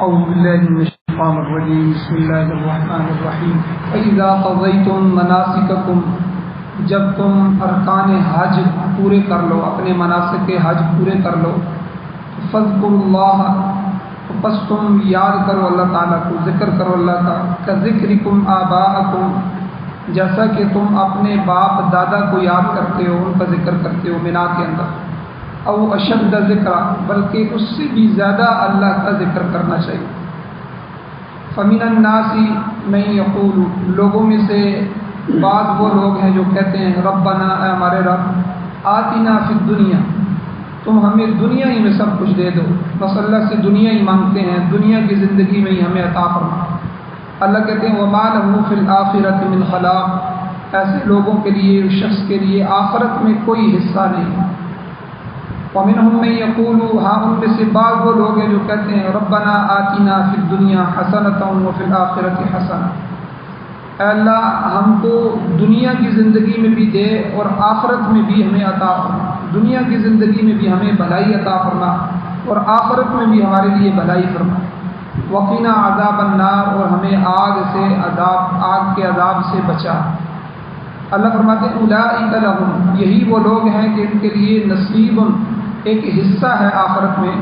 أعوذ بالله من الشيطان الرجيم بسم الله الرحمن الرحیم فإذا قضيتم مناسككم جب تم ارکان حج پورے کر لو، اپنے مناسک حج پورے کر لو، فاذکروا اللہ، پس تم یاد کرو اللہ تعالیٰ کو، ذکر کرو اللہ کا، کذکرکم آباءکم، جیسا کہ تم اپنے باپ دادا کو یاد کرتے ہو، ان کا ذکر کرتے ہو مینا کے اندر، او اشد ذکر، بلکہ اس سے بھی زیادہ اللہ کا ذکر کرنا چاہیے۔ فمن الناس من یقول، لوگوں میں سے بعض وہ لوگ ہیں جو کہتے ہیں ربنا، اے ہمارے رب، آتنا فی الدنیا، تم ہمیں دنیا ہی میں سب کچھ دے دو، بس اللہ سے دنیا ہی مانگتے ہیں، دنیا کی زندگی میں ہی ہمیں عطا فرما۔ اللہ کہتے ہیں وما لہ فی الآخرۃ من خلاق، ایسے لوگوں کے لیے، اس شخص کے لیے آخرت میں کوئی حصہ نہیں۔ ومنہم من یقول، ہاں ان میں سے بعض وہ لوگ ہیں جو کہتے ہیں ربنا آتنا فی الدنیا حسنۃ وفی الآخرۃ حسنہ، اے اللہ ہم کو دنیا کی زندگی میں بھی دے اور آخرت میں بھی ہمیں عطا فرما، دنیا کی زندگی میں بھی ہمیں بھلائی عطا فرما اور آخرت میں بھی ہمارے لیے بھلائی فرما۔ وقنا عذاب النار، اور ہمیں آگ کے عذاب سے بچا۔ اللہ فرماتے ہیں اولئک لہم، یہی وہ لوگ ہیں کہ ان کے لیے نصیب، ایک حصہ ہے آخرت میں،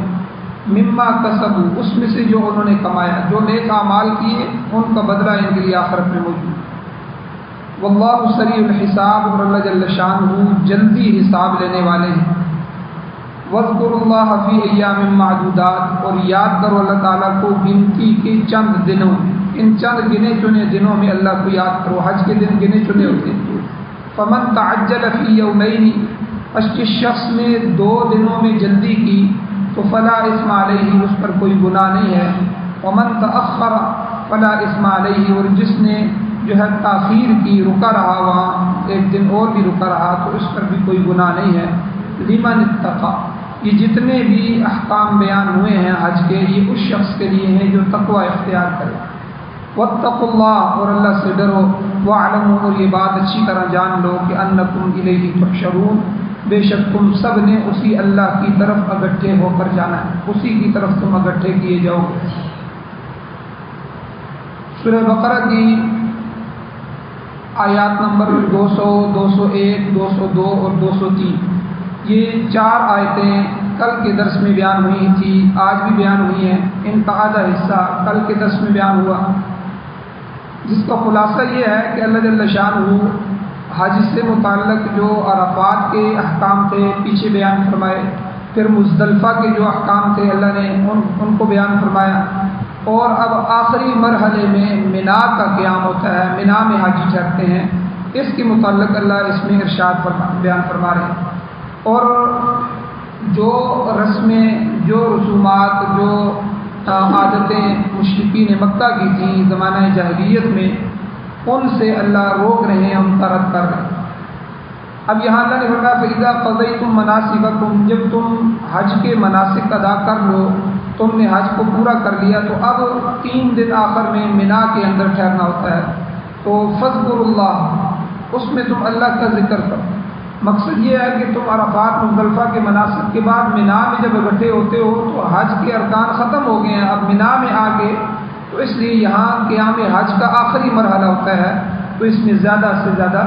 مما کسبوا، اس میں سے جو انہوں نے کمایا، جو نیک اعمال کیے ان کا بدلہ ان کے لیے آخرت میں موجود۔ واللہ سریع الحساب، اور اللہ جل شانہ جلدی حساب لینے والے ہیں۔ واذکروا اللہ فی ایام معدودات، اور یاد کرو اللہ تعالیٰ کو گنتی کے چند دنوں، ان چند گنے چنے دنوں میں اللہ کو یاد کرو، حج کے دن گنے چنے ہوتے ہیں۔ فمن تعجل فی یومین، پس جس شخص نے 2 دنوں میں جلدی کی تو فلا اثم علیہ، اس پر کوئی گناہ نہیں ہے۔ ومن تأخر فلا اثم علیہ، اور جس نے جو ہے تاخیر کی، رکا رہا، وہاں ایک دن اور بھی رکا رہا، تو اس پر بھی کوئی گناہ نہیں ہے۔ لمن اتقى، یہ جتنے بھی احکام بیان ہوئے ہیں حج کے، یہ اس شخص کے لیے ہیں جو تقوی اختیار کرے۔ واتقوا اللہ، اور اللہ سے ڈرو۔ واعلموا، اور یہ بات اچھی طرح جان لو کہ انکم الیہ تحشرون، بے شک تم سب نے اسی اللہ کی طرف اکٹھے ہو کر جانا ہے، اسی کی طرف تم اکٹھے کیے جاؤ گے۔ سورہ بقرہ کی آیات نمبر 200، 201، 202 اور 203، یہ 4 آیتیں کل کے درس میں بیان ہوئی تھی، آج بھی بیان ہوئی ہیں، ان کا آدھا حصہ کل کے درس میں بیان ہوا، جس کا خلاصہ یہ ہے کہ اللہ جل شانہ حج سے متعلق جو عرفات کے احکام تھے پیچھے بیان فرمائے، پھر مزدلفہ کے جو احکام تھے اللہ نے ان کو بیان فرمایا، اور اب آخری مرحلے میں مینا کا قیام ہوتا ہے، مینا میں حاجی ٹھہرتے ہیں، اس کے متعلق اللہ اس میں ارشاد بیان فرما رہے ہیں۔ اور جو رسمیں، جو رسومات، جو عادتیں مشرکین مکہ کی تھیں زمانہ جاہلیت میں، ان سے اللہ روک رہے ہیں، ان کا رد کر رہے ہیں۔ اب یہاں اللہ نے فرمایا فَإِذَا قَضَيْتُم مَنَاسِكَكُم، جب تم حج کے مناسک ادا کر لو، تم نے حج کو پورا کر لیا، تو اب 3 دن آخر میں مینا کے اندر ٹھہرنا ہوتا ہے، تو فاذکروا اللہ، اس میں تم اللہ کا ذکر کرو۔ مقصد یہ ہے کہ تم عرفات مزدلفہ کے مناسک کے بعد مینا میں جب اکٹھے ہوتے ہو تو حج کے ارکان ختم ہو گئے ہیں، اب مینا میں آ کے، تو اس لیے یہاں قیام حج کا آخری مرحلہ ہوتا ہے، تو اس میں زیادہ سے زیادہ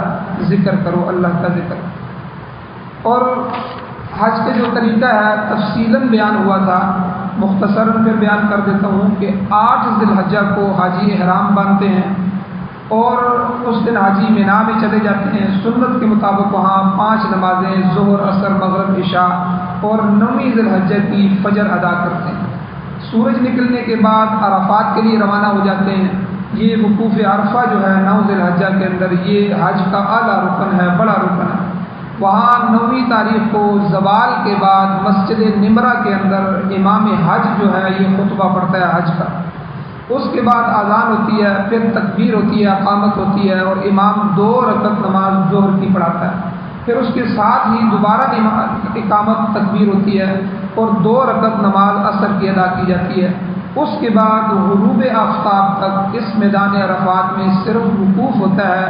ذکر کرو، اللہ کا ذکر۔ اور حج کا جو طریقہ ہے تفصیلاً بیان ہوا تھا، مختصراً پھر بیان کر دیتا ہوں کہ 8 ذی الحجہ کو حاجی احرام باندھتے ہیں، اور اس دن حاجی مینا میں چلے جاتے ہیں، سنت کے مطابق وہاں 5 نمازیں ظہر، عصر، مغرب، عشاء، اور 9 ذی الحجہ کی فجر ادا کرتے ہیں۔ سورج نکلنے کے بعد عرفات کے لیے روانہ ہو جاتے ہیں۔ یہ وقوف عرفہ جو ہے 9 ذی الحجہ کے اندر، یہ حج کا اعلیٰ رکن ہے، بڑا رکن ہے۔ وہاں 9ویں تاریخ کو زوال کے بعد مسجد نمرہ کے اندر امام حج جو ہے یہ خطبہ پڑھتا ہے حج کا، اس کے بعد اذان ہوتی ہے، پھر تکبیر ہوتی ہے، اقامت ہوتی ہے، اور امام 2 رکعت نماز ظہر کی پڑھاتا ہے، پھر اس کے ساتھ ہی دوبارہ اقامت تکبیر ہوتی ہے، اور 2 رکعت نماز عصر کی ادا کی جاتی ہے۔ اس کے بعد غروب آفتاب تک اس میدان عرفات میں صرف وقوف ہوتا ہے،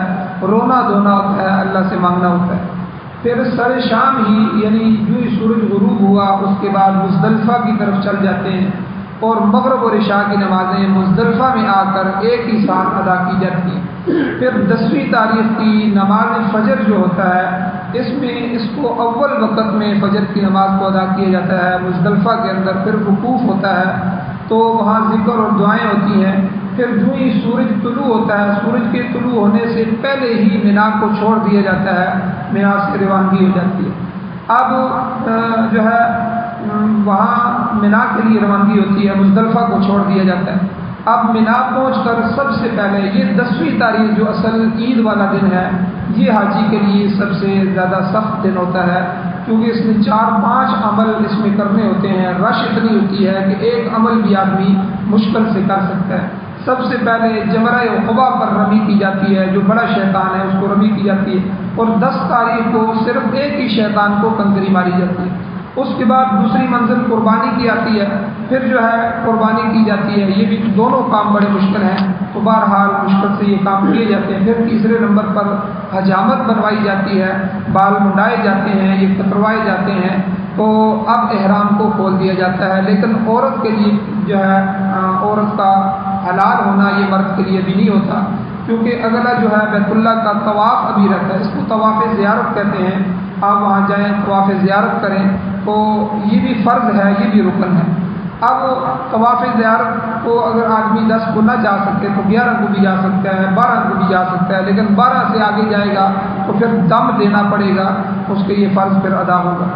رونا دھونا ہوتا ہے، اللہ سے مانگنا ہوتا ہے۔ پھر سر شام ہی، یعنی جو ہی سورج غروب ہوا، اس کے بعد مزدلفہ کی طرف چل جاتے ہیں، اور مغرب اور عشاء کی نمازیں مزدلفہ میں آ کر ایک ہی ساتھ ادا کی جاتی ہیں۔ پھر 10ویں تاریخ کی نماز فجر جو ہوتا ہے اس کو اول وقت میں فجر کی نماز کو ادا کیا جاتا ہے مزدلفہ کے اندر، پھر وقوف ہوتا ہے تو وہاں ذکر اور دعائیں ہوتی ہیں۔ پھر جو ہی سورج طلوع ہوتا ہے، سورج کے طلوع ہونے سے پہلے ہی مینا کو چھوڑ دیا جاتا ہے، مینا سے روانگی ہو جاتی ہے۔ اب جو ہے وہاں مینا کے لیے روانگی ہوتی ہے، مزدلفہ کو چھوڑ دیا جاتا ہے۔ اب مینا پہنچ کر سب سے پہلے یہ 10ویں تاریخ جو اصل عید والا دن ہے، یہ حاجی کے لیے سب سے زیادہ سخت دن ہوتا ہے، کیونکہ اس میں 4-5 عمل اس میں کرنے ہوتے ہیں۔ رش اتنی ہوتی ہے کہ ایک عمل بھی آدمی مشکل سے کر سکتا ہے۔ سب سے پہلے جمرہ عقبہ پر رمی کی جاتی ہے، جو بڑا شیطان ہے اس کو رمی کی جاتی ہے، اور 10 تاریخ کو صرف ایک ہی شیطان کو کنکری ماری جاتی ہے۔ اس کے بعد دوسری منزل قربانی کی آتی ہے، پھر جو ہے قربانی کی جاتی ہے۔ یہ بھی دونوں کام بڑے مشکل ہیں، تو بہرحال مشکل سے یہ کام کیے جاتے ہیں۔ پھر تیسرے نمبر پر حجامت بنوائی جاتی ہے، بال منڈائے جاتے ہیں، یہ کتروائے جاتے ہیں، تو اب احرام کو کھول دیا جاتا ہے۔ لیکن عورت کے لیے جو ہے عورت کا حلال ہونا یہ مرد کے لیے بھی نہیں ہوتا، کیونکہ اگلا جو ہے بیت اللہ کا طواف ابھی رہتا ہے، اس کو طواف زیارت کہتے ہیں۔ آپ وہاں جائیں طواف زیارت کریں تو یہ بھی فرض ہے، یہ بھی رکن ہے۔ اب طواف زیارت کو اگر آدمی 10 کو نہ جا سکے تو 11 کو بھی جا سکتا ہے، 12 کو بھی جا سکتا ہے، لیکن 12 سے آگے جائے گا تو پھر دم دینا پڑے گا، اس کے یہ فرض پھر ادا ہوگا۔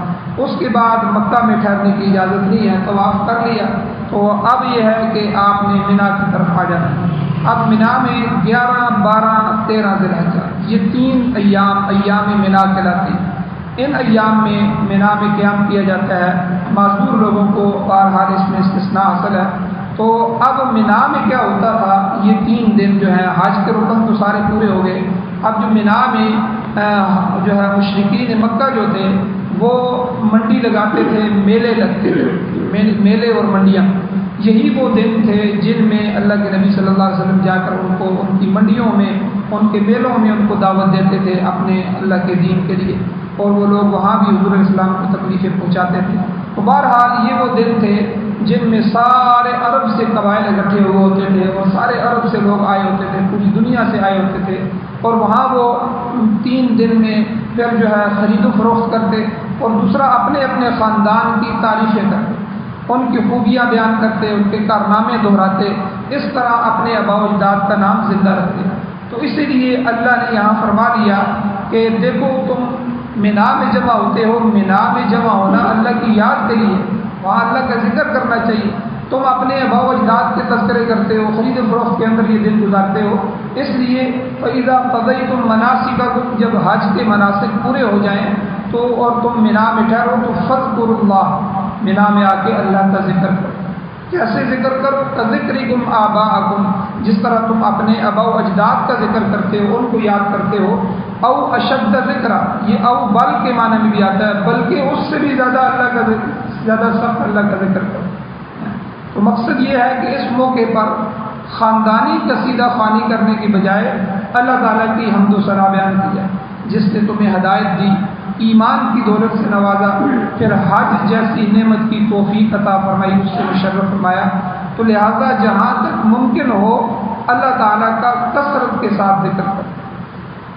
اس کے بعد مکہ میں ٹھہرنے کی اجازت نہیں ہے، طواف کر لیا تو اب یہ ہے کہ آپ نے مینا کی طرف آ جانا ہے۔ اب مینا میں 11، 12، 13 ذی الحجہ یہ 3 ایام مینا کہلاتے ہیں۔ ان ایام میں مینا میں قیام کیا جاتا ہے، معذور لوگوں کو بہرحال اس میں استثناء حاصل ہے۔ تو اب مینا میں کیا ہوتا تھا، یہ 3 دن جو ہے حج کے رکن تو سارے پورے ہو گئے۔ اب جو مینا میں جو ہے مشرکین مکہ جو تھے وہ منڈی لگاتے تھے، میلے لگتے تھے، میلے اور منڈیاں، یہی وہ دن تھے جن میں اللہ کے نبی صلی اللہ علیہ وسلم جا کر ان کو ان کی منڈیوں میں، ان کے میلوں میں ان کو دعوت دیتے تھے اپنے اللہ کے دین کے لیے، اور وہ لوگ وہاں بھی حضور اسلام کو تکلیفیں پہنچاتے تھے۔ تو بہرحال یہ وہ دن تھے جن میں سارے عرب سے قبائل اکٹھے ہوئے ہوتے تھے، اور سارے عرب سے لوگ آئے ہوتے تھے، پوری دنیا سے آئے ہوتے تھے، اور وہاں وہ 3 دن میں پھر جو ہے خرید و فروخت کرتے، اور دوسرا اپنے اپنے خاندان کی تعریفیں کرتے، ان کی خوبیاں بیان کرتے، ان کے کارنامے دہراتے، اس طرح اپنے آباء و اجداد کا نام زندہ رکھتے۔ تو اسی لیے اللہ نے یہاں فرما دیا کہ دیکھو تم مینا میں جمع ہوتے ہو، مینا میں جمع ہونا اللہ کی یاد کے لیے، وہاں اللہ کا ذکر کرنا چاہیے۔ تم اپنے آباء و اجداد کے تذکرے کرتے ہو، خرید و فروخت کے اندر یہ دن گزارتے ہو، اس لیے فَإِذَا قَضَيْتُم مَنَاسِكَكُم جب حج کے مناسک پورے ہو جائیں تو اور تم مینا میں ٹھہرو تو فاذکروا اللہ، مینا میں آ کے اللہ کا ذکر کرو۔ کیسے ذکر کرو؟ کذکرکم آباءکم، جس طرح تم اپنے آباء و اجداد کا ذکر کرتے ہو، ان کو یاد کرتے ہو۔ او اشد ذکر، یہ او بل کے معنی میں بھی آتا ہے، بلکہ اس سے بھی زیادہ اللہ کا ذکر، زیادہ سخت اللہ کا ذکر کرو۔ تو مقصد یہ ہے کہ اس موقع پر خاندانی قصیدہ خوانی کرنے کی بجائے اللہ تعالیٰ کی حمد و ثنا بیان کی جائے، جس نے تمہیں ہدایت دی، ایمان کی دولت سے نوازا، پھر حج جیسی نعمت کی توفیق عطا فرمائی، اس سے مشرف فرمایا۔ تو لہذا جہاں تک ممکن ہو اللہ تعالیٰ کا کثرت کے ساتھ ذکر کریں۔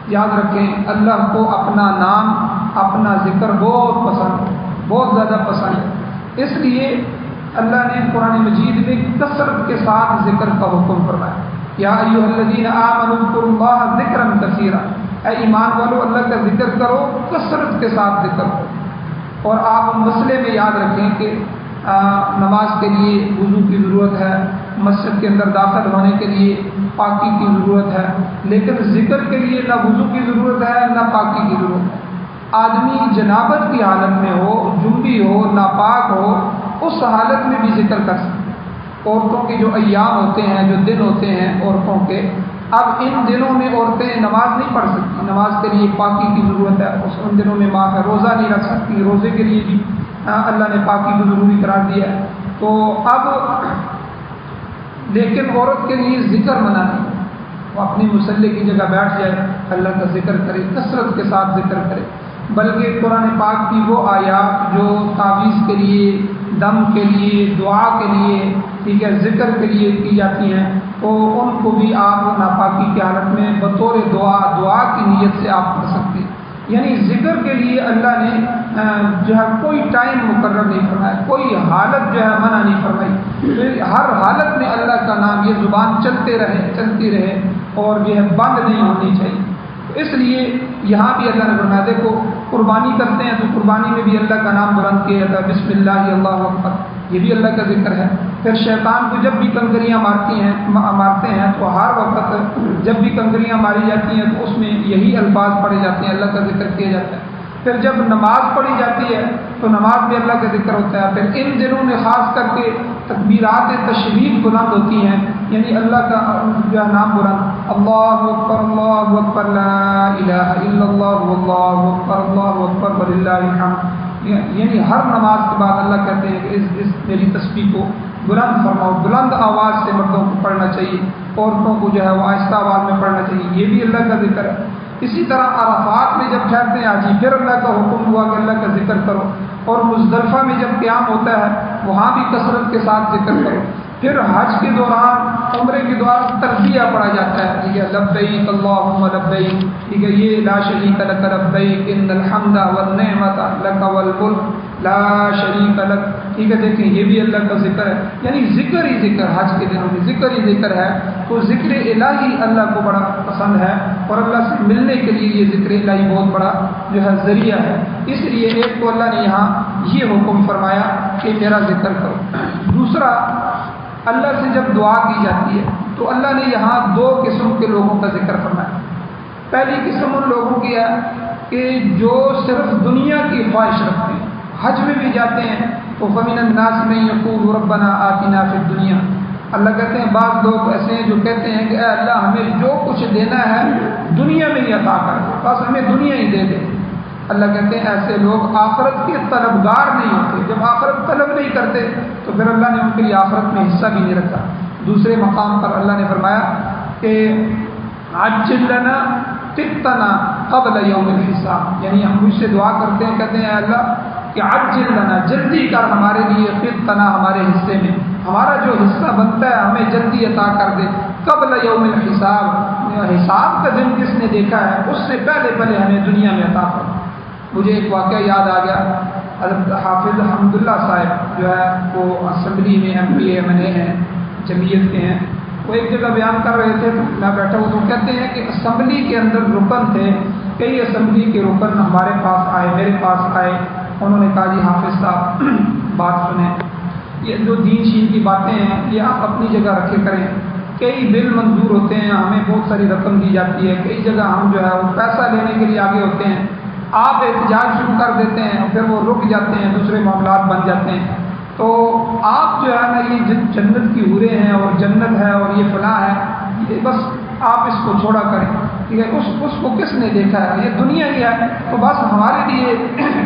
یاد رکھیں اللہ کو اپنا نام، اپنا ذکر بہت پسند ہے، بہت زیادہ پسند ہے، اس لیے اللہ نے قرآن مجید میں کثرت کے ساتھ ذکر کا حکم فرمایا۔ یا ایھا الذین آمنوا اذکروا اللہ ذکرا کثیرا، اے ایمان والو اللہ کا ذکر کرو، کثرت کے ساتھ ذکر کرو۔ اور آپ مسئلے میں یاد رکھیں کہ نماز کے لیے وضو کی ضرورت ہے، مسجد کے اندر داخل ہونے کے لیے پاکی کی ضرورت ہے، لیکن ذکر کے لیے نہ وضو کی ضرورت ہے نہ پاکی کی ضرورت ہے۔ آدمی جنابت کی حالت میں ہو، جنبی ہو، ناپاک ہو، اس حالت میں بھی ذکر کر سکتے۔ عورتوں کے جو ایام ہوتے ہیں، جو دن ہوتے ہیں عورتوں کے، اب ان دنوں میں عورتیں نماز نہیں پڑھ سکتی، نماز کے لیے پاکی کی ضرورت ہے، ان دنوں میں معاف ہے، روزہ نہیں رکھ سکتی، روزے کے لیے بھی اللہ نے پاکی کو ضروری قرار دیا ہے۔ تو اب لیکن عورت کے لیے ذکر منع نہیں، وہ اپنی مصلی کی جگہ بیٹھ جائے، اللہ کا ذکر کرے، کثرت کے ساتھ ذکر کرے، بلکہ قرآن پاک کی وہ آیات جو تعویذ کے لیے، دم کے لیے، دعا کے لیے ٹھیک ہے ذکر کے لیے کی جاتی ہیں تو ان کو بھی آپ ناپاکی کی حالت میں بطور دعا کی نیت سے آپ کر سکتے ہیں۔ یعنی ذکر کے لیے اللہ نے جو ہے کوئی ٹائم مقرر نہیں فرمایا، کوئی حالت جو ہے منع نہیں فرمائی، ہر حالت میں اللہ کا نام یہ زبان چلتی رہے اور جو ہے بند نہیں ہونی چاہیے۔ اس لیے یہاں بھی اللہ نے فرمایا دیکھو قربانی کرتے ہیں تو قربانی میں بھی اللہ کا نام بلند کیا جاتا ہے، بسم اللہ اللہ اکبر، یہ بھی اللہ کا ذکر ہے۔ پھر شیطان کو جب بھی کنکریاں مارتے ہیں تو ہر وقت جب بھی کنکریاں ماری جاتی ہیں تو اس میں یہی الفاظ پڑھے جاتے ہیں، اللہ کا ذکر کیا جاتا ہے۔ پھر جب نماز پڑھی جاتی ہے تو نماز میں اللہ کا ذکر ہوتا ہے۔ پھر ان دنوں میں خاص کر کے تکبیرات تشریف بلند ہوتی ہیں، یعنی اللہ کا جو نام بلند، اللہ اکبر لا الہ الا اللہ واللہ اکبر وللہ الحمد، یعنی ہر نماز کے بعد اللہ کہتے ہیں کہ اس میری تسبیح کو بلند فرماؤ، بلند آواز سے مردوں کو پڑھنا چاہیے، عورتوں کو جو ہے وہ آہستہ آواز میں پڑھنا چاہیے، یہ بھی اللہ کا ذکر ہے۔ اسی طرح عرفات میں جب ٹھہرتے ہیں حاجی پھر اللہ کا حکم ہوا کہ اللہ کا ذکر کرو، اور مزدلفہ میں جب قیام ہوتا ہے وہاں بھی کثرت کے ساتھ ذکر کرو۔ پھر حج کے دوران عمرے کے دوران تلبیہ پڑھا جاتا ہے، ٹھیک ہے لبیک اللہم لبیک، ٹھیک ہے یہ لا شریک لک لبیک ان الحمد والنعمت لک والملک لا شریک لک، ٹھیک ہے دیکھیں یہ بھی اللہ کا ذکر ہے، یعنی ذکر ہی ذکر، حج کے دنوں میں ذکر ہی ذکر ہے۔ تو ذکر الہی اللہ کو بڑا پسند ہے اور اللہ سے ملنے کے لیے یہ ذکر الہی بہت بڑا جو ہے ذریعہ ہے، اس لیے ایک تو اللہ نے یہاں یہ حکم فرمایا کہ میرا ذکر کرو۔ دوسرا اللہ سے جب دعا کی جاتی ہے تو اللہ نے یہاں دو قسم کے لوگوں کا ذکر فرمایا۔ پہلی قسم ان لوگوں کی ہے کہ جو صرف دنیا کی خواہش رکھتے ہیں، حج میں بھی جاتے ہیں تو فَمِنَ النَّاسِ مَن يَقُولُ رَبَّنَا آتِنَا فِي الدُّنْيَا، اللہ کہتے ہیں بعض لوگ ایسے ہیں جو کہتے ہیں کہ اے اللہ ہمیں جو کچھ دینا ہے دنیا میں ہی عطا کر دے، بس ہمیں دنیا ہی دے دے۔ اللہ کہتے ہیں ایسے لوگ آخرت کے طلبگار نہیں ہوتے، جب آخرت طلب نہیں کرتے تو پھر اللہ نے ان کے لیے آخرت میں حصہ بھی نہیں رکھا۔ دوسرے مقام پر اللہ نے فرمایا کہ عجل لنا قطنا قبل یوم الحساب، یعنی ہم مجھ سے دعا کرتے ہیں، کہتے ہیں اے اللہ کہ عجل لنا جلدی کر ہمارے لیے قطنا ہمارے حصے میں، ہمارا جو حصہ بنتا ہے ہمیں جلدی عطا کر دے، قبل یوم الحساب، حساب کا دن جس نے دیکھا ہے اس سے پہلے ہمیں دنیا میں عطا کر۔ مجھے ایک واقعہ یاد آ گیا، حضرت حافظ حمداللہ صاحب جو ہے وہ اسمبلی میں MP MLA ہیں، جمعیت کے ہیں، وہ ایک جگہ بیان کر رہے تھے تو میں بیٹھا ہوں تو کہتے ہیں کہ اسمبلی کے اندر رکن تھے، کئی اسمبلی کے رکن ہمارے پاس آئے، میرے پاس آئے، انہوں نے کہا جی حافظ صاحب بات سنیں، یہ جو دین شین کی باتیں ہیں یہ آپ اپنی جگہ رکھے کریں، کئی بل منظور ہوتے ہیں، ہمیں بہت ساری رقم دی جاتی ہے، کئی جگہ ہم جو ہے وہ پیسہ لینے کے لیے آگے ہوتے ہیں، آپ احتجاج شروع کر دیتے ہیں پھر وہ رک جاتے ہیں، دوسرے معاملات بن جاتے ہیں، تو آپ جو ہے نا یہ جنت کی حوریں ہیں اور جنت ہے اور یہ فلاں ہے، یہ بس آپ اس کو چھوڑا کریں، ٹھیک ہے اس کو کس نے دیکھا ہے، یہ دنیا ہی ہے، تو بس ہمارے لیے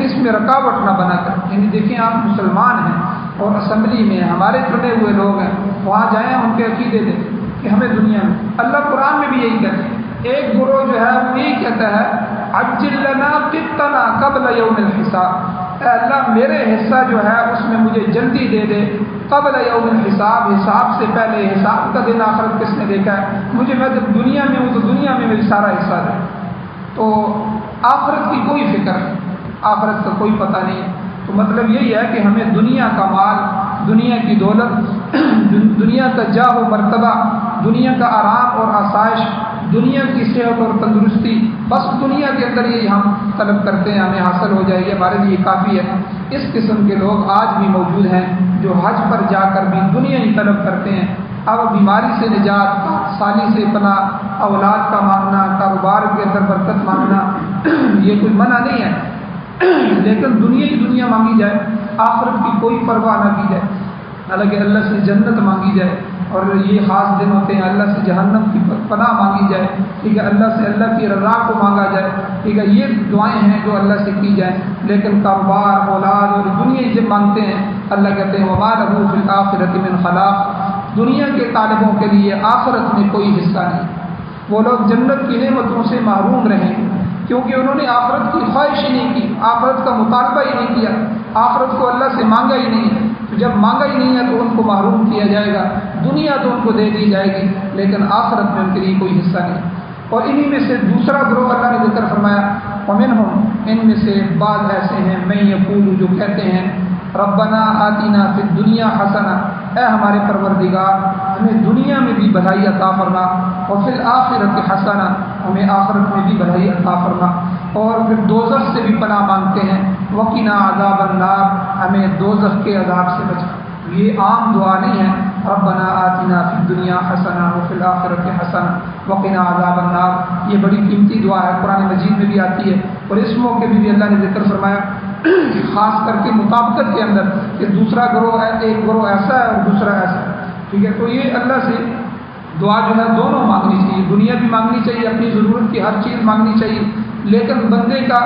اس میں رکاوٹ نہ بنا کر، یعنی دیکھیں آپ مسلمان ہیں اور اسمبلی میں ہمارے چنے ہوئے لوگ ہیں، وہاں جائیں ان کے عقیدے دیں کہ ہمیں دنیا میں، اللہ قرآن میں بھی یہی کہتے ہیں، ایک گروہ جو ہے وہ یہی کہتا ہے عجل لنا قطنا قبل یوم الحساب، اے اللہ میرے حصہ جو ہے اس میں مجھے جلدی دے دے، قبل یوم الحساب، حساب سے پہلے، حساب کا دن آخرت کس نے دیکھا ہے، مجھے میں جب دنیا میں ہوں تو دنیا میں میری سارا حصہ دے۔ تو آخرت کی کوئی فکر نہیں، آخرت کا کوئی پتہ نہیں، تو مطلب یہی ہے کہ ہمیں دنیا کا مال، دنیا کی دولت، دنیا کا جاہ و مرتبہ، دنیا کا آرام اور آسائش، دنیا کی صحت اور تندرستی، بس دنیا کے اندر ہی ہم طلب کرتے ہیں، ہمیں حاصل ہو جائے، یہ ہمارے لیے کافی ہے۔ اس قسم کے لوگ آج بھی موجود ہیں جو حج پر جا کر بھی دنیا ہی طلب کرتے ہیں۔ اب بیماری سے نجات، سالی سے پناہ، اولاد کا مانگنا، کاروبار کے اندر برکت مانگنا، یہ کوئی منع نہیں ہے، لیکن دنیا ہی دنیا مانگی جائے، آخرت کی کوئی پرواہ نہ کی جائے، حالانکہ اللہ سے جنت مانگی جائے، اور یہ خاص دن ہوتے ہیں اللہ سے جہنم کی پناہ مانگی جائے، ٹھیک ہے، اللہ سے اللہ کی رضا کو مانگا جائے، ٹھیک ہے، یہ دعائیں ہیں جو اللہ سے کی جائیں، لیکن کاروبار، اولاد اور دنیا جب مانگتے ہیں اللہ کہتے ہیں وَمَا لَهُ فِي الْآخِرَةِ مِنْ خَلَاقٍ، دنیا کے طالبوں کے لیے آخرت میں کوئی حصہ نہیں، وہ لوگ جنت کی نعمتوں سے محروم رہیں کیونکہ انہوں نے آخرت کی خواہش ہی نہیں کی، آخرت کا مطالبہ ہی نہیں کیا، آخرت کو اللہ سے مانگا ہی نہیں، تو جب مانگا ہی نہیں ہے تو ان کو محروم کیا جائے گا. دنیا تو ان کو دے دی جائے گی لیکن آخرت میں ان کے لیے کوئی حصہ نہیں. اور انہی میں سے دوسرا گروہ اللہ نے ذکر فرمایا ومنہم، ان میں سے بعض ایسے ہیں من یقول، جو کہتے ہیں ربنا آتنا فی الدنیا حسنہ، اے ہمارے پروردگار ہمیں دنیا میں بھی بھلائی عطا فرما، اور فی الآخرۃ حسنہ، ہمیں آخرت میں بھی بھلائی عطا فرما. اور پھر دوزخ سے بھی پناہ مانگتے ہیں وقنا عذاب النار، ہمیں دوزخ کے عذاب سے بچا. یہ عام دعا نہیں ہے ربنا آتنا فی الدنیا حسنہ وفی الآخرۃ حسنہ وقنا عذاب النار. یہ بڑی قیمتی دعا ہے، قرآن مجید میں بھی آتی ہے. اور اس موقع میں بھی اللہ نے ذکر فرمایا خاص کر کے مطابقت کے اندر کہ دوسرا گروہ ہے، ایک گروہ ایسا ہے اور دوسرا ایسا ہے. ٹھیک ہے، تو یہ اللہ سے دعا جو ہے دونوں مانگنی چاہیے. دنیا بھی مانگنی چاہیے، اپنی ضرورت کی ہر چیز مانگنی چاہیے، لیکن بندے کا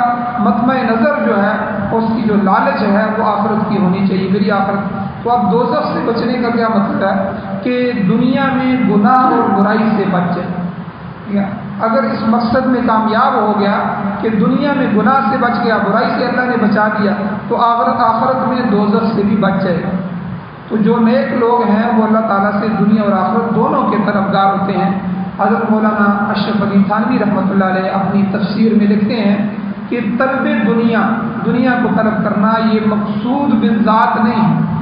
مطمع نظر جو ہے، اس کی جو لالچ ہے وہ آخرت کی ہونی چاہیے، میری آخرت. تو اب دوزخ سے بچنے کا کیا مطلب ہے کہ دنیا میں گناہ اور برائی سے بچ جائے. اگر اس مقصد میں کامیاب ہو گیا کہ دنیا میں گناہ سے بچ گیا، برائی سے اللہ نے بچا دیا، تو آخرت میں دوزخ سے بھی بچ جائے گا. تو جو نیک لوگ ہیں وہ اللہ تعالیٰ سے دنیا اور آخرت دونوں کے طلبگار ہوتے ہیں. حضرت مولانا اشرف علی تھانوی رحمۃ اللہ علیہ اپنی تفسیر میں لکھتے ہیں کہ طلب دنیا کو طلب کرنا یہ مقصود بالذات نہیں ہے،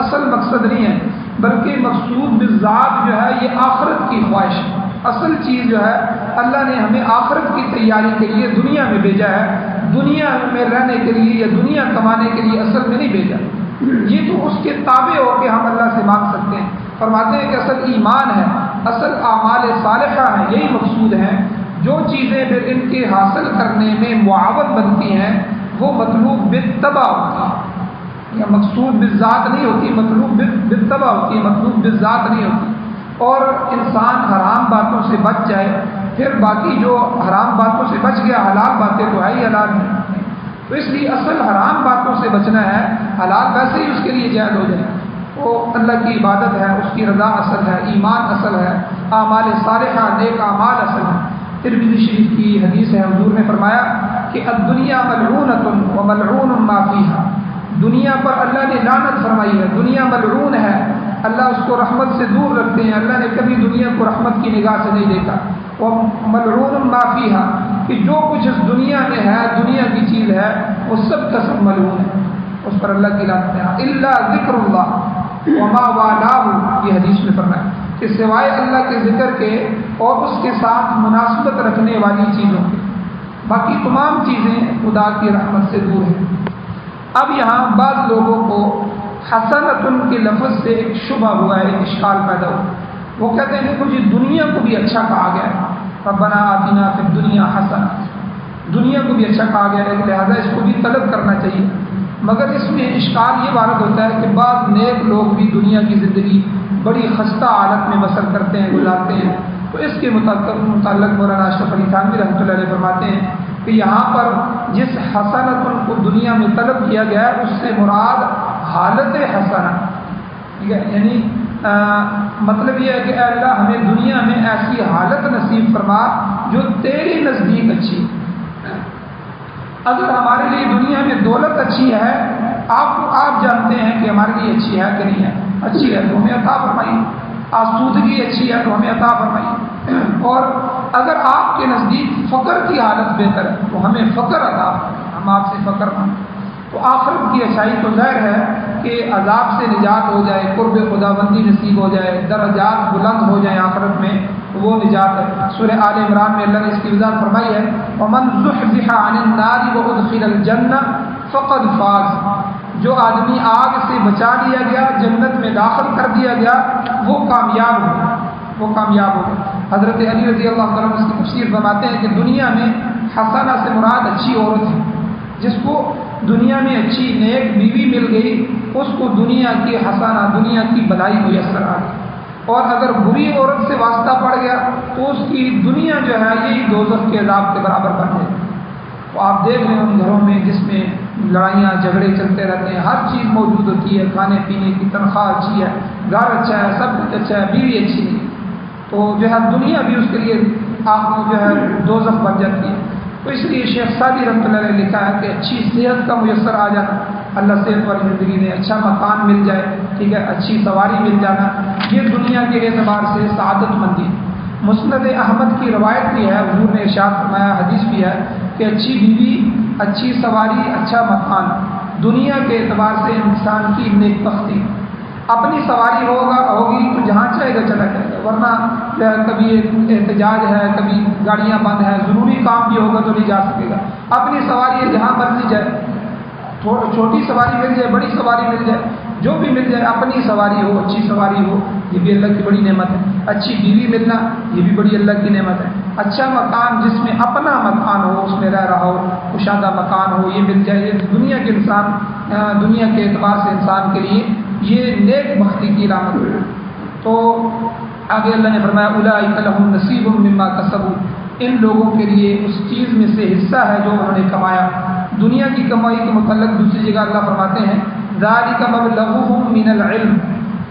اصل مقصد نہیں ہے، بلکہ مقصود بالذات جو ہے یہ آخرت کی خواہش ہے. اصل چیز جو ہے اللہ نے ہمیں آخرت کی تیاری کے لیے دنیا میں بھیجا ہے، دنیا میں رہنے کے لیے یا دنیا کمانے کے لیے اصل میں نہیں بھیجا. یہ تو اس کے تابع ہو کے ہم اللہ سے مانگ سکتے ہیں. فرماتے ہیں کہ اصل ایمان ہے، اصل اعمال صالحہ ہیں، یہی مقصود ہیں. جو چیزیں پھر ان کے حاصل کرنے میں معاون بنتی ہیں وہ مطلوب بالتبع ہوتی ہیں، یا مقصود بالذات نہیں ہوتی، مطلوب بالتبع ہوتی ہے، مطلوب بالذات نہیں ہوتی. اور انسان حرام باتوں سے بچ جائے، پھر باقی جو حرام باتوں سے بچ گیا، حلال باتیں تو ہے ہی حلال ہیں. تو اس لیے اصل حرام باتوں سے بچنا ہے، حلال ویسے ہی اس کے لیے جائز ہو جائے. وہ اللہ کی عبادت ہے، اس کی رضا اصل ہے، ایمان اصل ہے، اعمال صالحہ نیک اعمال اصل ہے. ترمذی شریف کی حدیث ہے، حضور نے فرمایا کہ الدنیا ملعونۃ وملعون ما فیہا، دنیا پر اللہ نے لعنت فرمائی ہے، دنیا ملعون ہے، اللہ اس کو رحمت سے دور رکھتے ہیں، اللہ نے کبھی دنیا کو رحمت کی نگاہ سے نہیں دیکھا. وملعون ما فیہا، کہ جو کچھ اس دنیا میں ہے، دنیا کی چیز ہے، وہ سب کا سب ملعون ہے، اس پر اللہ کی لعنت ہے. الا ذکر اللہ وما والاہ، یہ حدیث میں فرمایا کہ سوائے اللہ کے ذکر کے اور اس کے ساتھ مناسبت رکھنے والی چیزوں کے، باقی تمام چیزیں خدا کی رحمت سے دور ہیں. اب یہاں بعض لوگوں کو حسنۃ کے لفظ سے ایک شبہ ہوا ہے، ایک اشکال پیدا ہوا. وہ کہتے ہیں کہ جی دنیا کو بھی اچھا کہا گیا ہے، ربنا آتنا فی الدنیا حسنہ، دنیا کو بھی اچھا کہا گیا ہے، لہذا اس کو بھی طلب کرنا چاہیے. مگر اس میں اشکال یہ وارد ہوتا ہے کہ بعض نیک لوگ بھی دنیا کی زندگی بڑی خستہ حالت میں بسر کرتے ہیں، گزارتے ہیں. تو اس کے متعلق مولانا اشرف علی تھانوی رحمۃ اللہ علیہ فرماتے ہیں کہ یہاں پر جس حسنۃ کو دنیا میں طلب کیا گیا ہے اس سے مراد حالت حسنہ، یعنی مطلب یہ ہے کہ اے اللہ ہمیں دنیا میں ایسی حالت نصیب فرما جو تیرے نزدیک اچھی. اگر ہمارے لیے دنیا میں دولت اچھی ہے، آپ جانتے ہیں کہ ہمارے لیے اچھی ہے کہ نہیں ہے، اچھی ہے تو ہمیں عطا فرمائیے. آسودگی اچھی ہے تو ہمیں عطا فرمائیے. اور اگر آپ کے نزدیک فقر کی حالت بہتر ہے تو ہمیں فقر عطا فرمائیے، ہم آپ سے فقر مانگیں. تو آخرت کی اچھائی تو ظاہر ہے کہ عذاب سے نجات ہو جائے، قرب خداوندی نصیب ہو جائے، درجات بلند ہو جائیں آخرت میں، وہ نجات ہے. سورہ آل عمران میں اللہ نے اس کی وضاحت فرمائی ہے وَمَنْ زُحْزِحَ عَنِ النَّارِ وَأُدْخِلَ الْجَنَّةَ فَقَدْ فَازَ، جو آدمی آگ سے بچا لیا گیا، جنت میں داخل کر دیا گیا، وہ کامیاب ہو گیا. حضرت علی رضی اللہ عنہ اس کی تفسیر فرماتے ہیں کہ دنیا میں حسنہ سے مراد اچھی عورت ہے. جس کو دنیا میں اچھی نیک بیوی مل گئی اس کو دنیا کی حسنہ، دنیا کی بھلائی میسر آ گئی. اور اگر بری عورت سے واسطہ پڑ گیا تو اس کی دنیا جو ہے یہی دوزخ کے عذاب کے برابر بن جائے. تو آپ دیکھ رہے ہیں ان گھروں میں جس میں لڑائیاں جھگڑے چلتے رہتے ہیں، ہر چیز موجود ہوتی ہے، کھانے پینے کی تنخواہ اچھی ہے، گھر اچھا ہے، سب کچھ اچھا ہے، بیوی اچھی نہیں، تو جو ہے دنیا بھی اس کے لیے آپ کو جو ہے دوزخ بن جاتی ہے. تو اس لیے شیخ سعدی رحمۃ اللہ نے لکھا ہے کہ اچھی صحت کا میسر آ جانا، اللہ صحت والی زندگی دے، اچھا مکان مل جائے، ٹھیک ہے، اچھی سواری مل جانا، یہ دنیا کے اعتبار سے سعادت مندی۔ مسند احمد کی روایت بھی ہے، حضور نے ارشاد فرمایا، حدیث بھی ہے کہ اچھی بیوی، اچھی سواری، اچھا مکان دنیا کے اعتبار سے انسان کی نیک بختی۔ اپنی سواری ہوگی تو جہاں چاہے گا چلا جائے گا، ورنہ کبھی احتجاج ہے، کبھی گاڑیاں بند ہیں، ضروری کام بھی ہوگا تو نہیں جا سکے گا۔ اپنی سواری ہے، جہاں مرضی جائے، چھوٹی سواری مل جائے، بڑی سواری مل جائے، جو بھی مل جائے، اپنی سواری ہو، اچھی سواری ہو، یہ بھی اللہ کی بڑی نعمت ہے۔ اچھی بیوی ملنا، یہ بھی بڑی اللہ کی نعمت ہے۔ اچھا مکان، جس میں اپنا مکان ہو، اس میں رہ رہا ہو، کشادہ مکان ہو، یہ مل جائے، یہ دنیا کے اعتبار سے انسان کے لیے یہ نیک بختی کی علامت ہے۔ تو آگے اللہ نے فرمایا اولئک لہم نصیب مما کسبوا، ان لوگوں کے لیے اس چیز میں سے حصہ ہے جو انہوں نے کمایا۔ دنیا کی کمائی کے متعلق دوسری جگہ اللہ فرماتے ہیں ذالک مبلغهم من العلم،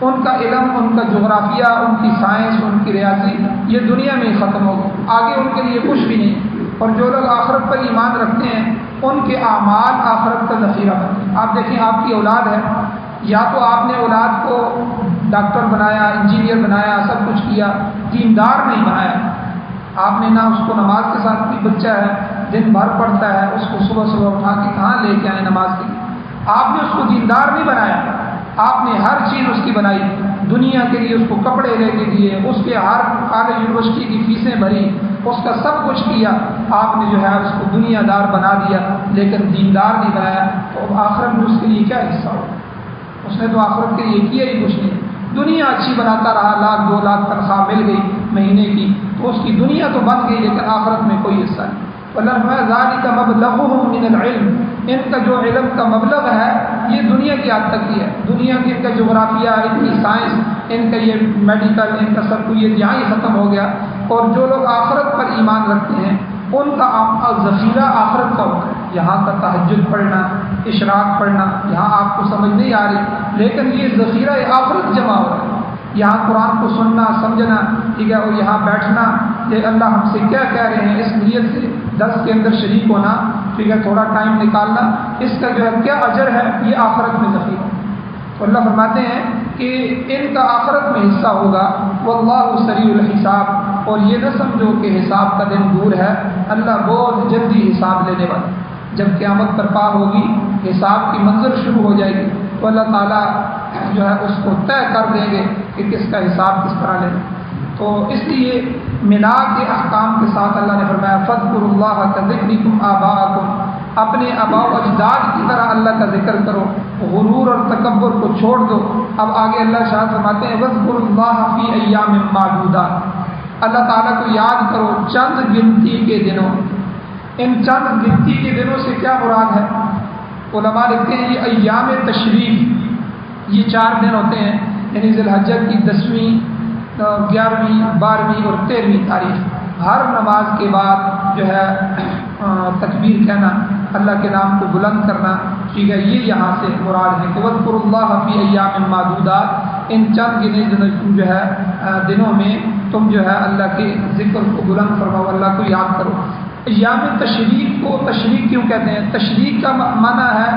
ان کا علم، ان کا جغرافیہ، ان کی سائنس، ان کی ریاضی یہ دنیا میں ہی ختم ہوگی، آگے ان کے لیے کچھ بھی نہیں۔ اور جو لوگ آخرت پر ایمان رکھتے ہیں ان کے اعمال آخرت کا ذخیرہ بنتے ہیں۔ آپ دیکھیں، آپ کی اولاد ہے، یا تو آپ نے اولاد کو ڈاکٹر بنایا، انجینئر بنایا، سب کچھ کیا، دیندار نہیں بنایا۔ آپ نے نہ اس کو نماز کے ساتھ، کوئی بچہ ہے دن بھر پڑھتا ہے، اس کو صبح صبح اٹھا کے کہاں لے کے آئے نماز کے لیے، آپ نے اس کو دیندار نہیں بنایا۔ آپ نے ہر چیز اس کی بنائی، دنیا کے لیے اس کو کپڑے لے کے دیے، اس کے ہر کالج یونیورسٹی کی فیسیں بھری، اس کا سب کچھ کیا، آپ نے جو ہے اس کو دنیا دار بنا دیا، لیکن دیندار نہیں بنایا، تو اب آخرت میں اس کے لیے کیا حصہ ہوگا؟ اس نے تو آخرت کے لیے کیا ہی کچھ نہیں۔ دنیا اچھی بناتا رہا، 1,00,000 2,00,000 تنخواہ مل گئی مہینے کی، تو اس کی دنیا تو بن گئی، لیکن آخرت میں کوئی حصہ نہیں۔ اللہ فرمایا ذالک مبلغهم من العلم، ان کا جو علم کا مبلغ ہے یہ دنیا کی حد تک ہی ہے، دنیا کی ان کا جغرافیہ، ان کی سائنس، ان کا یہ میڈیکل، ان کا سب کچھ یہ یہاں ہی ختم ہو گیا۔ اور جو لوگ آخرت پر ایمان رکھتے ہیں ان کا ذخیرہ آخرت کا ہوتا ہے۔ یہاں کا تہجد پڑھنا، اشراق پڑھنا یہاں آپ کو سمجھ نہیں آ رہی، لیکن یہ ذخیرہ آخرت جمع ہو رہا ہے۔ یہاں قرآن کو سننا، سمجھنا، ٹھیک ہے، اور یہاں بیٹھنا کہ اللہ ہم سے کیا کہہ رہے ہیں، اس نیت سے درس کے اندر شریک ہونا، ٹھیک ہے، تھوڑا ٹائم نکالنا، اس کا جو ہے کیا اجر ہے، یہ آخرت میں ذخیرہ۔ تو اللہ فرماتے ہیں کہ ان کا آخرت میں حصہ ہوگا، واللہ سریع الحساب، اور یہ نہ سمجھو کہ حساب کا دن دور ہے، اللہ بہت جلدی حساب لینے والا۔ جب قیامت برپا ہوگی، حساب کی منظر شروع ہو جائے گی، تو اللہ تعالیٰ جو ہے اس کو طے کر دیں گے کہ کس کا حساب کس طرح لینا۔ تو اس لیے منا کے احکام کے ساتھ اللہ نے فرمایا فاذکروا اللہ کذکرکم آباءکم، اپنے آباء و اجداد کی طرح اللہ کا ذکر کرو، غرور اور تکبر کو چھوڑ دو۔ اب آگے اللہ شاہ فرماتے ہیں واذکروا اللہ فی ایام معدودات، اللہ تعالیٰ کو یاد کرو چند گنتی کے دنوں۔ ان چند گنتی کے دنوں سے کیا مراد ہے؟ علماء لکھتے ہیں یہ ایام تشریف، یہ 4 دن ہوتے ہیں، یعنی ذی الحجہ کی 10ویں، 11ویں، 12ویں اور 13ویں تاریخ، ہر نماز کے بعد جو ہے تکبیر کہنا، اللہ کے نام کو بلند کرنا، ٹھیک ہے، یہ یہاں سے مراد ہے کہ واذکروا اللہ فی ایام معدودات، ان چند گنے جو ہے دنوں میں تم جو ہے اللہ کے ذکر کو بلند فرماؤ، اللہ کو یاد کرو۔ ایام تشریق کو تشریق کیوں کہتے ہیں؟ تشریق کا معنی ہے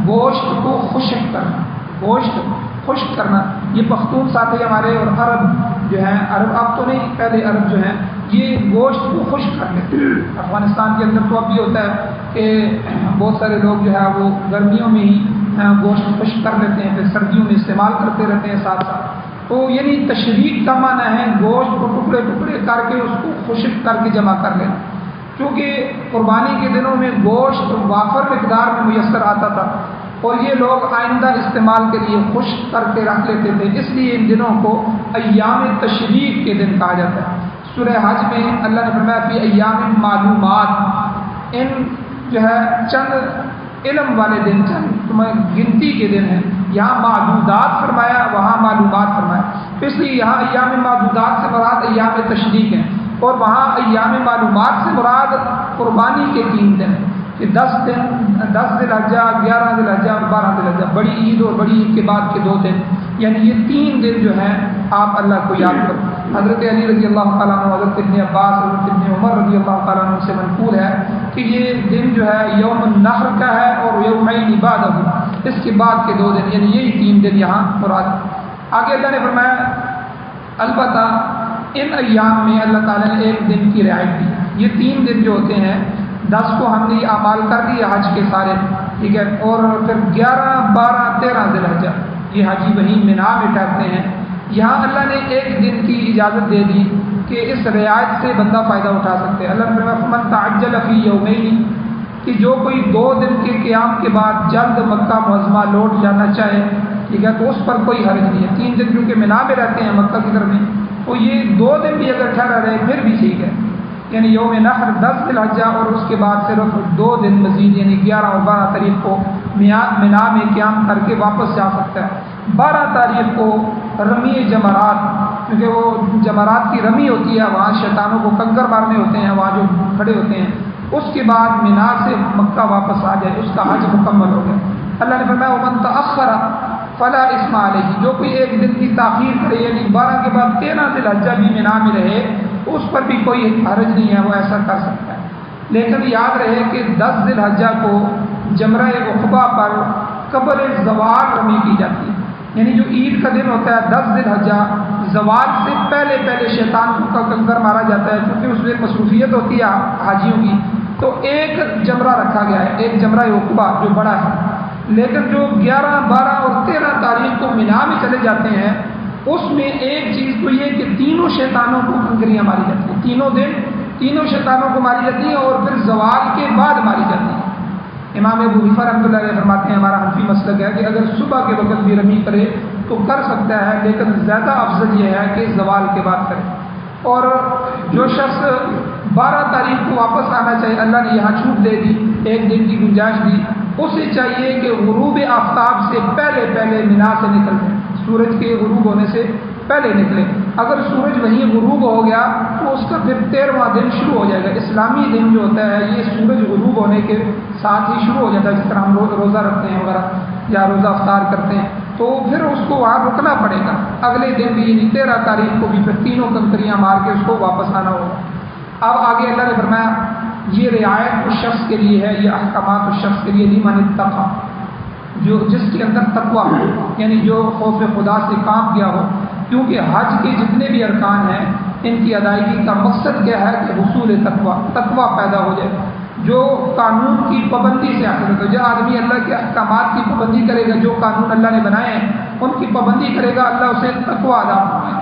گوشت کو خشک کرنا، گوشت خشک کرنا۔ یہ پختون ساتھی ہمارے اور عرب جو ہیں، عرب اب تو نہیں، پہلے عرب جو ہیں یہ گوشت کو خشک کر لیتے ہیں۔ افغانستان کے اندر تو اب بھی ہوتا ہے کہ بہت سارے لوگ جو ہے وہ گرمیوں میں ہی گوشت خشک کر لیتے ہیں، پھر سردیوں میں استعمال کرتے رہتے ہیں ساتھ ساتھ۔ تو یعنی تشریق کا معنی ہے گوشت کو ٹکڑے ٹکڑے کر کے اس کو خشک کر کے جمع کر لینا، کیونکہ قربانی کے دنوں میں گوشت وافر مقدار میں میسر آتا تھا اور یہ لوگ آئندہ استعمال کے لیے خشک کر کے رکھ لیتے تھے، اس لیے ان دنوں کو ایام تشریق کے دن کہا جاتا ہے۔ سورہ حج میں اللہ نے فرمایا فی ایام معلومات، ان جو ہے چند علم والے دن، چند گنتی کے دن ہیں، یہاں معدودات فرمایا، وہاں معلومات فرمایا، اس لیے یہاں ایام معدودات سے مراد ایام تشریق ہیں، اور وہاں ایام معلومات سے مراد قربانی کے 3 دن، کہ 10 ذی الحجہ، 11 ذی الحجہ اور 12 ذی الحجہ، بڑی عید اور بڑی عید کے بعد کے 2 دن، یعنی یہ 3 دن جو ہیں آپ اللہ کو یاد کرو۔ حضرت علی رضی اللہ تعالیٰ عنہ، حضرت ابن عباس، حضرت ابن عمر رضی اللہ تعالیٰ عنہ سے منقول ہے کہ یہ دن جو ہے یوم النحر کا ہے اور یومین بعدہ، اس کے بعد کے 2 دن یعنی یہی 3 دن یہاں مراد۔ آگے اللہ نے فرمایا البتہ ان ایام میں اللہ تعالیٰ نے 1 دن کی رعایت دی۔ یہ 3 دن جو ہوتے ہیں 10 کو ہم نے یہ اعمال کر دیے حج کے سارے، ٹھیک ہے، اور پھر 11، 12، 13 ذی الحجہ یہ حاجی وہیں مینا میں ٹھہرتے ہیں۔ یہاں اللہ نے 1 دن کی اجازت دے دی کہ اس رعایت سے بندہ فائدہ اٹھا سکتے ہیں۔ اللہ نے فرمایا فمن تعجل فی یومین، کہ جو کوئی 2 دن کے قیام کے بعد جلد مکہ معظمہ لوٹ جانا چاہے، ٹھیک ہے، تو اس پر کوئی حرج نہیں ہے۔ 3 دن کیونکہ مینا میں رہتے ہیں مکہ کی طرف میں، تو یہ 2 دن بھی اگر ٹھہرا رہے پھر بھی ٹھیک ہے، یعنی یوم نحر 10 ذی الحجہ اور اس کے بعد صرف 2 دن مزید یعنی 11 اور 12 تاریخ کو مینا میں قیام کر کے واپس جا سکتا ہے۔ 12 تاریخ کو رمی جمرات، کیونکہ وہ جمرات کی رمی ہوتی ہے، وہاں شیطانوں کو کنکر مارنے ہوتے ہیں وہاں جو کھڑے ہوتے ہیں، اس کے بعد مینا سے مکہ واپس آ جائے، اس کا حج مکمل ہو گیا۔ اللہ نے فرمایا ومن تأخر فلا اثم علیہ، جو کوئی 1 دن کی تاخیر کرے یعنی 12 کے بعد 13 ذی الحجہ بھی مینا میں رہے، اس پر بھی کوئی حرج نہیں ہے، وہ ایسا کر سکتا ہے۔ لیکن یاد رہے کہ 10 ذی الحجہ کو جمرہ عقبہ پر قبل زوال رمی کی جاتی ہے، یعنی جو عید کا دن ہوتا ہے 10 ذی الحجہ زوال سے پہلے شیطان کا کنکر مارا جاتا ہے، کیونکہ اس میں مصروفیت ہوتی ہے حاجیوں کی، تو 1 جمرہ رکھا گیا ہے، 1 جمرہ عقبہ جو بڑا ہے۔ لیکن جو 11، 12 اور 13 تاریخ کو مینا میں چلے جاتے ہیں، اس میں ایک چیز تو یہ کہ تینوں شیطانوں کو کنکریاں ماری جاتی ہیں، تینوں دن تینوں شیطانوں کو ماری جاتی ہیں، اور پھر زوال کے بعد ماری جاتی ہیں۔ امام ابو حنیفہ رحمۃ اللہ علیہ فرماتے ہیں، ہمارا حنفی مسلک ہے کہ اگر صبح کے وقت بھی رمی کرے تو کر سکتا ہے، لیکن زیادہ افضل یہ ہے کہ زوال کے بعد کرے۔ اور جو شخص 12 تاریخ کو واپس آنا چاہیے، اللہ نے یہاں چھوٹ دے دی، 1 دن کی گنجائش دی، اسے چاہیے کہ غروب آفتاب سے پہلے مینا سے نکل جائے، سورج کے غروب ہونے سے پہلے نکلے۔ اگر سورج وہیں غروب ہو گیا تو اس کا پھر 13واں دن شروع ہو جائے گا۔ اسلامی دن جو ہوتا ہے یہ سورج غروب ہونے کے ساتھ ہی شروع ہو جاتا ہے، جس طرح ہم روزہ رکھتے ہیں وغیرہ یا روزہ افطار کرتے ہیں، تو پھر اس کو وہاں رکنا پڑے گا۔ اگلے دن بھی یعنی 13 تاریخ کو بھی پھر تینوں کنکریاں مار کے اس کو واپس آنا ہوگا۔ اب آگے اللہ نے فرمایا یہ رعایت اس شخص کے لیے ہے، یہ احکامات اس شخص کے لیے لمن اتقی، جو جس کے اندر تقویٰ ہو، یعنی جو خوف خدا سے کام کیا ہو، کیونکہ حج کے جتنے بھی ارکان ہیں ان کی ادائیگی کا مقصد کیا ہے کہ حصول تقویٰ پیدا ہو جائے، جو قانون کی پابندی سے حاصل ہوتا ہے۔ جو آدمی اللہ کے احکامات کی پابندی کرے گا، جو قانون اللہ نے بنائے ہیں ان کی پابندی کرے گا، اللہ اسے تقویٰ عطا فرمائے۔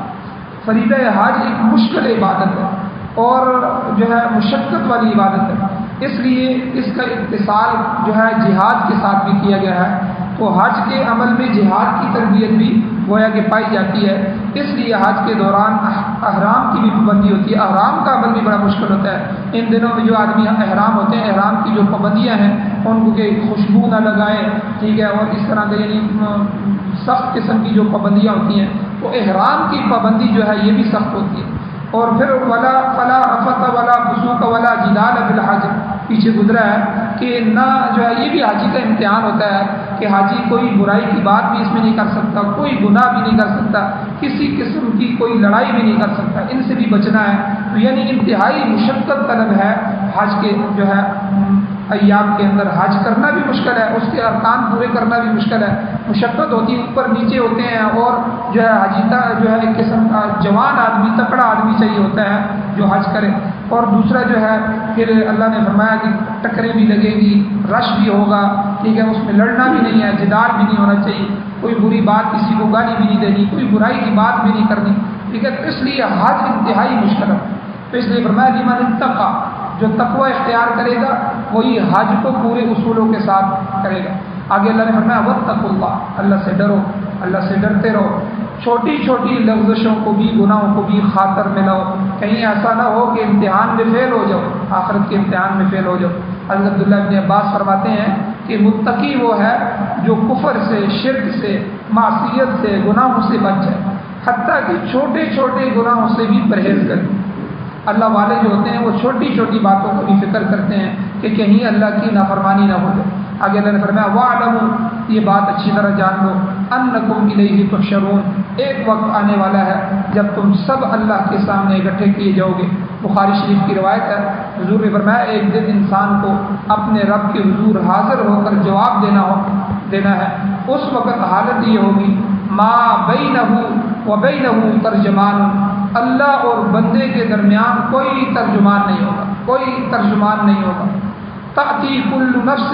فریضہ حج ایک مشکل عبادت ہے اور جو ہے مشقت والی عبادت ہے، اس لیے اس کا اتصال جو ہے جہاد کے ساتھ بھی کیا گیا ہے، تو حج کے عمل میں جہاد کی تربیت بھی گویا کہ پائی جاتی ہے، اس لیے حج کے دوران احرام کی بھی پابندی ہوتی ہے۔ احرام کا عمل بھی بڑا مشکل ہوتا ہے، ان دنوں میں جو آدمی احرام ہوتے ہیں، احرام کی جو پابندیاں ہیں ان کو کہ خوشبو نہ لگائیں، ٹھیک ہے، اور اس طرح کے یعنی سخت قسم کی جو پابندیاں ہوتی ہیں، تو احرام کی پابندی جو ہے یہ بھی سخت ہوتی ہے۔ اور پھر ولا فلا رفث ولا فسوق ولا جدال فی الحج پیچھے گزرا ہے کہ نہ جو ہے یہ بھی حاجی کا امتحان ہوتا ہے کہ حاجی کوئی برائی کی بات بھی اس میں نہیں کر سکتا، کوئی گناہ بھی نہیں کر سکتا، کسی قسم کی کوئی لڑائی بھی نہیں کر سکتا، ان سے بھی بچنا ہے۔ تو یعنی انتہائی مشقت طلب ہے حج کے جو ہے ایام کے اندر، حج کرنا بھی مشکل ہے، اس کے ارکان پورے کرنا بھی مشکل ہے، مشقت ہوتی ہے، اوپر نیچے ہوتے ہیں، اور جو ہے حجیتا جو ہے ایک قسم کا جوان آدمی تکڑا آدمی چاہیے ہوتا ہے جو حج کرے۔ اور دوسرا جو ہے پھر اللہ نے فرمایا کہ ٹکریں بھی لگے گی، رش بھی ہوگا، ٹھیک ہے، اس میں لڑنا بھی نہیں ہے، جدال بھی نہیں ہونا چاہیے، کوئی بری بات کسی کو گالی بھی نہیں دینی، کوئی برائی کی بات بھی نہیں کرنی، ٹھیک ہے، تو اس لیے حج انتہائی مشکل ہے۔ تو اس لیے فرمایا لمن اتقی، جو تقوی اختیار کرے گا وہی حج کو پورے اصولوں کے ساتھ کرے گا۔ آگے اللہ نے فرمایا واتقوا اللہ، اللہ سے ڈرو، اللہ سے ڈرتے رہو، چھوٹی چھوٹی لغزشوں کو بھی گناہوں کو بھی خاطر میں لاؤ، کہیں ایسا نہ ہو کہ امتحان میں فیل ہو جاؤ، آخرت کے امتحان میں فیل ہو جاؤ۔ حضرت عبداللہ ابن عباس فرماتے ہیں کہ متقی وہ ہے جو کفر سے، شرک سے، معصیت سے، گناہوں سے بچ جائے، حتیٰ کہ چھوٹے چھوٹے گناہوں سے بھی پرہیز کرے۔ اللہ والے جو ہوتے ہیں وہ چھوٹی چھوٹی باتوں کو بھی فکر کرتے ہیں کہ کہیں اللہ کی نافرمانی نہ ہو جائے۔ آگے اللہ نے فرمایا وَاعْلَمُوا، یہ بات اچھی طرح جان لو، أَنَّكُمْ إِلَيْهِ تُحْشَرُونَ، ایک وقت آنے والا ہے جب تم سب اللہ کے سامنے اکٹھے کیے جاؤ گے۔ بخاری شریف کی روایت ہے، حضور نے فرمایا ایک دن انسان کو اپنے رب کے حضور حاضر ہو کر جواب دینا ہو، دینا ہے، اس وقت حالت یہ ہوگی ما بینہ و بینہ ترجمان، اللہ اور بندے کے درمیان کوئی ترجمان نہیں ہوگا، کوئی ترجمان نہیں ہوگا۔ تأتی کل نفس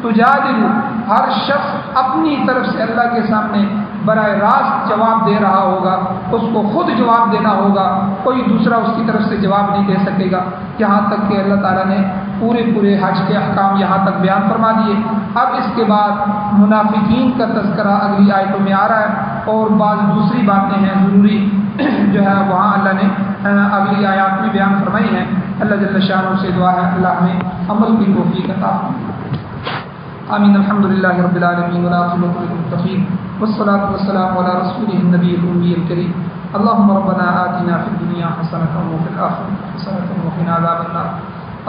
تجادل، ہر شخص اپنی طرف سے اللہ کے سامنے براہ راست جواب دے رہا ہوگا، اس کو خود جواب دینا ہوگا، کوئی دوسرا اس کی طرف سے جواب نہیں دے سکے گا، یہاں تک کہ اللہ تعالیٰ نے پورے حج کے احکام یہاں تک بیان فرما دیے۔ اب اس کے بعد منافقین کا تذکرہ اگلی آیتوں میں آ رہا ہے، اور بعض دوسری باتیں ہیں ضروری جو ہے وہاں اللہ نے اگلی آیات میں بیان فرمائی ہیں۔ اللہ جل شانہ سے دعا ہے اللہ ہمیں عمل کی توفیق عطا فرمائے۔ آمین۔ الحمد للہ رب العالمین والعاقبۃ للمتقین والصلاۃ والسلام علی رسولہ النبی الأمی الکریم۔ اللهم ربنا آتنا فی الدنیا حسنۃ وفی الآخرۃ حسنۃ وقنا عذاب النار۔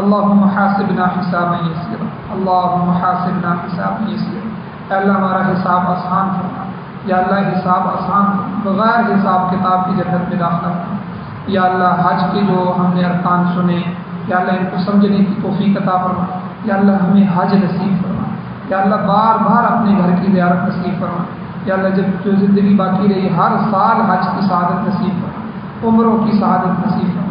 اللهم حاسبنا حسابا یسیرا، اللهم حاسبنا حسابا یسیرا۔ اے اللہ ہمارا حساب آسان فرما، یا اللہ حساب آسان فرما، بغیر حساب کتاب کی جنت میں داخلہ فرما۔ یا اللہ حج کے جو ہم نے ارکان سنے، یا اللہ ان کو سمجھنے کی توفیق عطا فرما۔ یا اللہ ہمیں حج نصیب فرما۔ یا اللہ بار بار اپنے گھر کی زیارت نصیب فرما۔ یا اللہ جب جو زندگی باقی رہی ہر سال حج کی سعادت نصیب فرما، عمروں کی سعادت نصیب فرما۔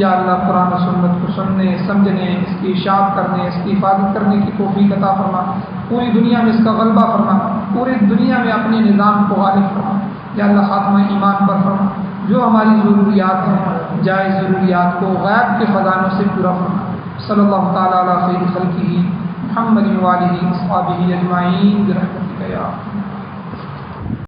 یا اللہ قرآن و سنت کو سننے، سمجھنے، اس کی اشاعت کرنے، اس کی حفاظت کرنے کی توفیق عطا فرما۔ پوری دنیا میں اس کا غلبہ فرما، پوری دنیا میں اپنے نظام کو غالب فرما۔ یا اللہ خاتمہ ایمان پر فرما، جو ہماری ضروریات ہیں جائز ضروریات کو غیب کے خزانوں سے پورا فرما۔ صلی اللہ تعالیٰ علی خیر خلقہ محمد وآلہ وصحبہ اجمعین برحمتک یا